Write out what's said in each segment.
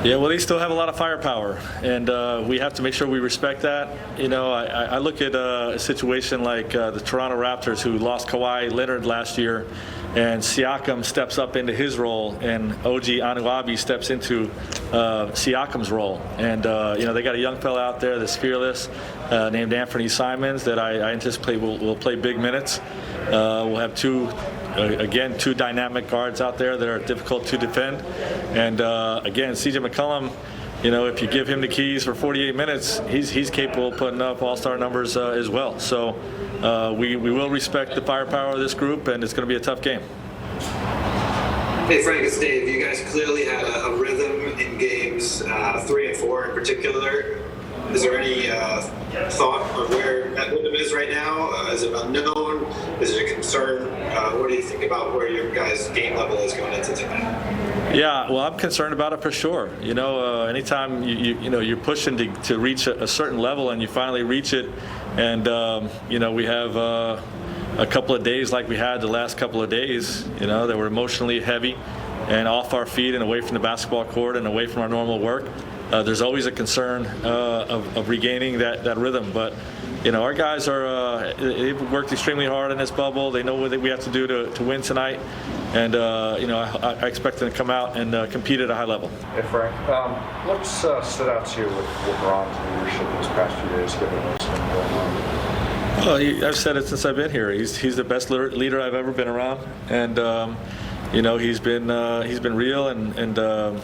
Yeah, well, they still have a lot of firepower, and we have to make sure we respect that. You know, I look at a situation like the Toronto Raptors, who lost Kawhi Leonard last year, and Siakam steps up into his role, and OG Anunoby steps into Siakam's role. And, you know, they got a young fella out there that's fearless named Anthony Simons that I anticipate will play big minutes. We'll have two dynamic guards out there that are difficult to defend. And again, CJ McCollum, you know, if you give him the keys for 48 minutes, he's capable of putting up all-star numbers as well. So we will respect the firepower of this group, and it's going to be a tough game. Hey, Frank, it's Dave. You guys clearly had a rhythm in games 3 and 4 in particular. Is there any thought of where that rhythm is right now? Is it unknown? Is it a concern? What do you think about where your guys' game level is going into tonight? Yeah, well, I'm concerned about it for sure. You know, anytime you're pushing to reach a certain level and you finally reach it, and you know, we have a couple of days like we had the last couple of days, you know, that were emotionally heavy and off our feet and away from the basketball court and away from our normal work. There's always a concern of regaining that rhythm, but you know, our guys they've worked extremely hard in this bubble. They know what we have to do to win tonight, and you know, I expect them to come out and compete at a high level. Hey, Frank, what stood out to you with LeBron's leadership these past few days, given what's been going on? Well, I've said it since I've been here. He's the best leader I've ever been around, and you know, he's been real and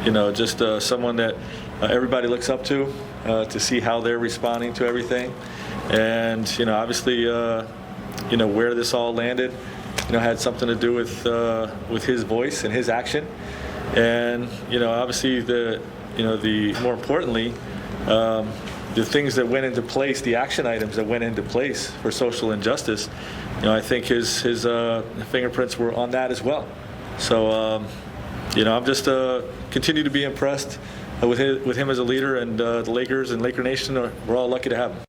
you know, just someone that everybody looks up to see how they're responding to everything. And, you know, obviously, you know, where this all landed, you know, had something to do with his voice and his action. And, you know, obviously more importantly, the things that went into place, the action items that went into place for social injustice, you know, I think his fingerprints were on that as well. So, you know, I'm just continue to be impressed with him as a leader, and the Lakers and Laker Nation, we're all lucky to have him.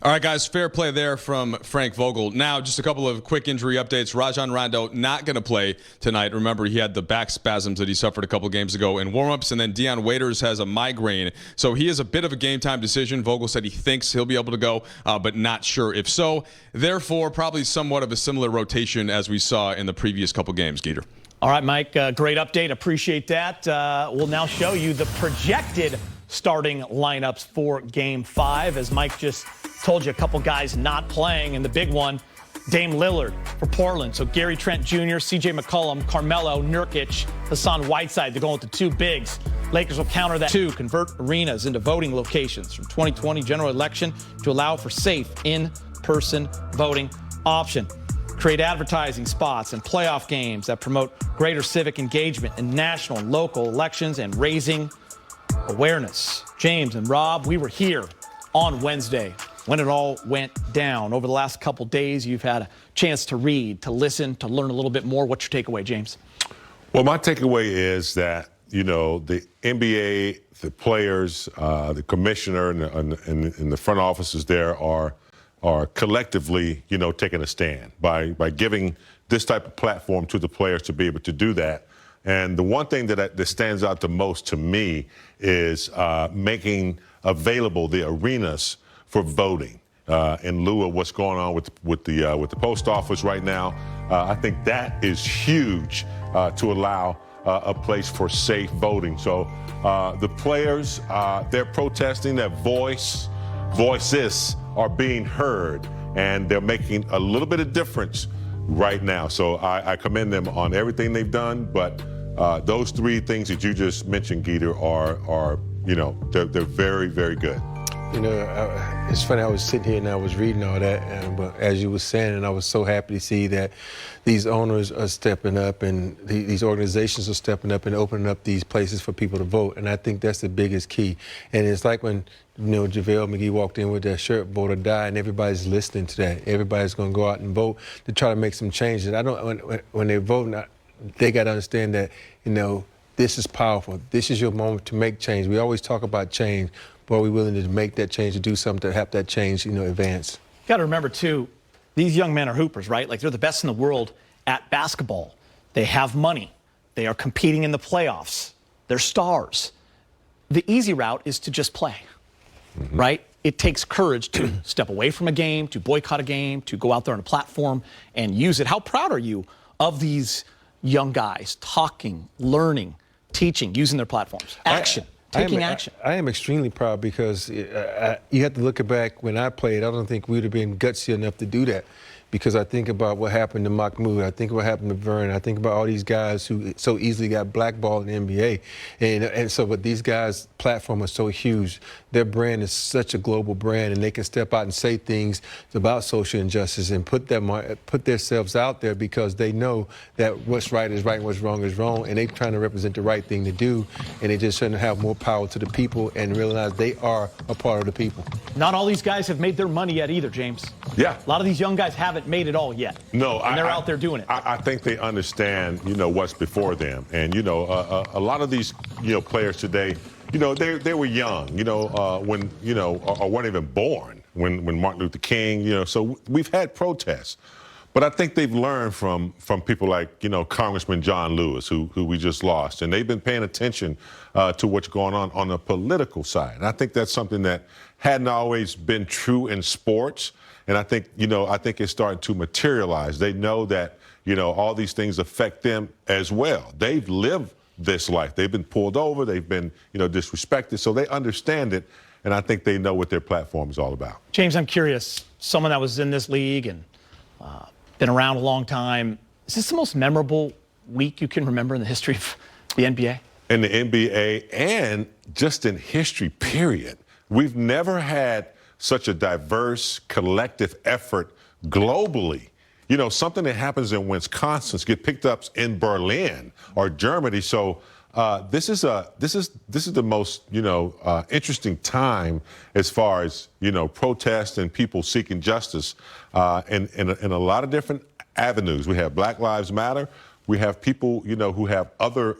All right, guys, fair play there from Frank Vogel. Now, just a couple of quick injury updates. Rajon Rondo not going to play tonight. Remember, he had the back spasms that he suffered a couple games ago in warmups, and then Dion Waiters has a migraine. So he is a bit of a game-time decision. Vogel said he thinks he'll be able to go, but not sure if so. Therefore, probably somewhat of a similar rotation as we saw in the previous couple games, Geeter. All right, Mike, great update. Appreciate that. We'll now show you the projected starting lineups for Game 5. As Mike just told you, a couple guys not playing, and the big one, Dame Lillard for Portland. So Gary Trent Jr., C.J. McCollum, Carmelo, Nurkic, Hassan Whiteside. They're going with the two bigs. Lakers will counter that to convert arenas into voting locations from 2020 general election to allow for safe in-person voting option. Create advertising spots and playoff games that promote greater civic engagement in national and local elections and raising awareness. James and Rob, we were here on Wednesday when it all went down. Over the last couple days, you've had a chance to read, to listen, to learn a little bit more. What's your takeaway, James? Well, my takeaway is that, you know, the NBA, the players, the commissioner and the front offices there are collectively, you know, taking a stand by giving this type of platform to the players to be able to do that. And the one thing that stands out the most to me is making available the arenas for voting in lieu of what's going on with the post office right now. I think that is huge to allow a place for safe voting. So the players, they're protesting, their voices are being heard, and they're making a little bit of difference right now. So I commend them on everything they've done, but those three things that you just mentioned, Geeter, are you know, they're very, very good. You know, it's funny, I was sitting here and I was reading all that, but as you were saying, and I was so happy to see that these owners are stepping up and these organizations are stepping up and opening up these places for people to vote, and I think that's the biggest key. And it's like when, you know, JaVale McGee walked in with that shirt, vote or die, and everybody's listening to that. Everybody's going to go out and vote to try to make some changes. I don't, when they vote, they got to understand that, you know, this is powerful. This is your moment to make change. We always talk about change, but are we willing to make that change, to do something to help that change, you know, advance? You got to remember, too, these young men are hoopers, right? Like, they're the best in the world at basketball. They have money. They are competing in the playoffs. They're stars. The easy route is to just play, right? It takes courage to step away from a game, to boycott a game, to go out there on a platform and use it. How proud are you of these young guys talking, learning, teaching, using their platforms? Action, taking action. I am extremely proud because you have to look back when I played. I don't think we would have been gutsy enough to do that. Because I think about what happened to Mahmoud, I think what happened to Vern, I think about all these guys who so easily got blackballed in the NBA. And so, but these guys' platform is so huge. Their brand is such a global brand, and they can step out and say things about social injustice and put themselves out there because they know that what's right is right and what's wrong is wrong, and they're trying to represent the right thing to do, and they just shouldn't have more power to the people and realize they are a part of the people. Not all these guys have made their money yet either, James. Yeah. A lot of these young guys haven't made it all yet. No, and they're out there doing it. I think they understand, what's before them, and a lot of these, players today, they were young, when or weren't even born when Martin Luther King, So we've had protests, but I think they've learned from people like Congressman John Lewis, who we just lost, and they've been paying attention to what's going on the political side. And I think that's something that hadn't always been true in sports. And I think, it's starting to materialize. They know that, all these things affect them as well. They've lived this life. They've been pulled over. They've been, disrespected. So they understand it. And I think they know what their platform is all about. James, I'm curious, someone that was in this league and been around a long time, is this the most memorable week you can remember in the history of the NBA? In the NBA and just in history, period. We've never had such a diverse collective effort globally. Something that happens in Wisconsin get picked up in Berlin or Germany. So this is the most interesting time as far as protests and people seeking justice in a lot of different avenues. We have Black Lives Matter. We have people who have other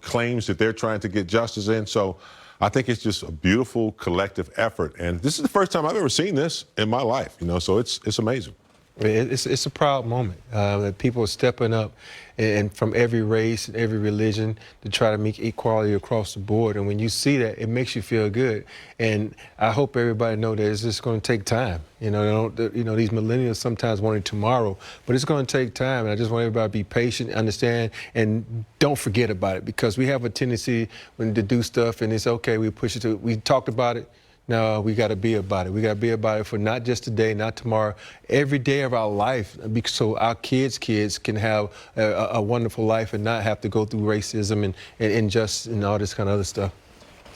claims that they're trying to get justice in. So I think it's just a beautiful collective effort, and this is the first time I've ever seen this in my life. So it's amazing. It's a proud moment that people are stepping up and from every race and every religion to try to make equality across the board. And when you see that, it makes you feel good. And I hope everybody know that it's just going to take time. These millennials sometimes want it tomorrow, but it's going to take time. And I just want everybody to be patient, understand, and don't forget about it, because we have a tendency to do stuff and it's okay. We push it we talked about it. No, we got to be about it. We got to be about it for not just today, not tomorrow, every day of our life, so our kids can have a wonderful life and not have to go through racism and injustice and all this kind of other stuff.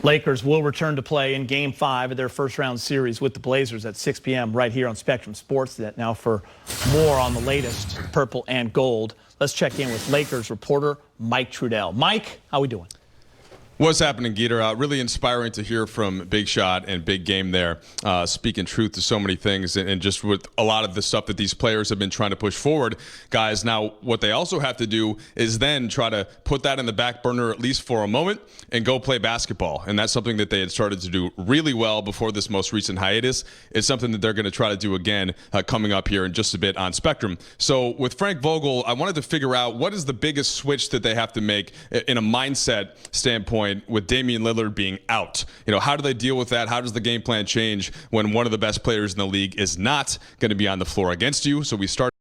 Lakers will return to play in Game 5 of their first-round series with the Blazers at 6 p.m. right here on Spectrum Sports. Now for more on the latest purple and gold, let's check in with Lakers reporter Mike Trudell. Mike, how we doing? What's happening, Geeter? Really inspiring to hear from Big Shot and Big Game there, speaking truth to so many things, and just with a lot of the stuff that these players have been trying to push forward. Guys, now what they also have to do is then try to put that in the back burner at least for a moment and go play basketball. And that's something that they had started to do really well before this most recent hiatus. It's something that they're going to try to do again coming up here in just a bit on Spectrum. So with Frank Vogel, I wanted to figure out what is the biggest switch that they have to make in a mindset standpoint with Damian Lillard being out. How do they deal with that? How does the game plan change when one of the best players in the league is not going to be on the floor against you? So we start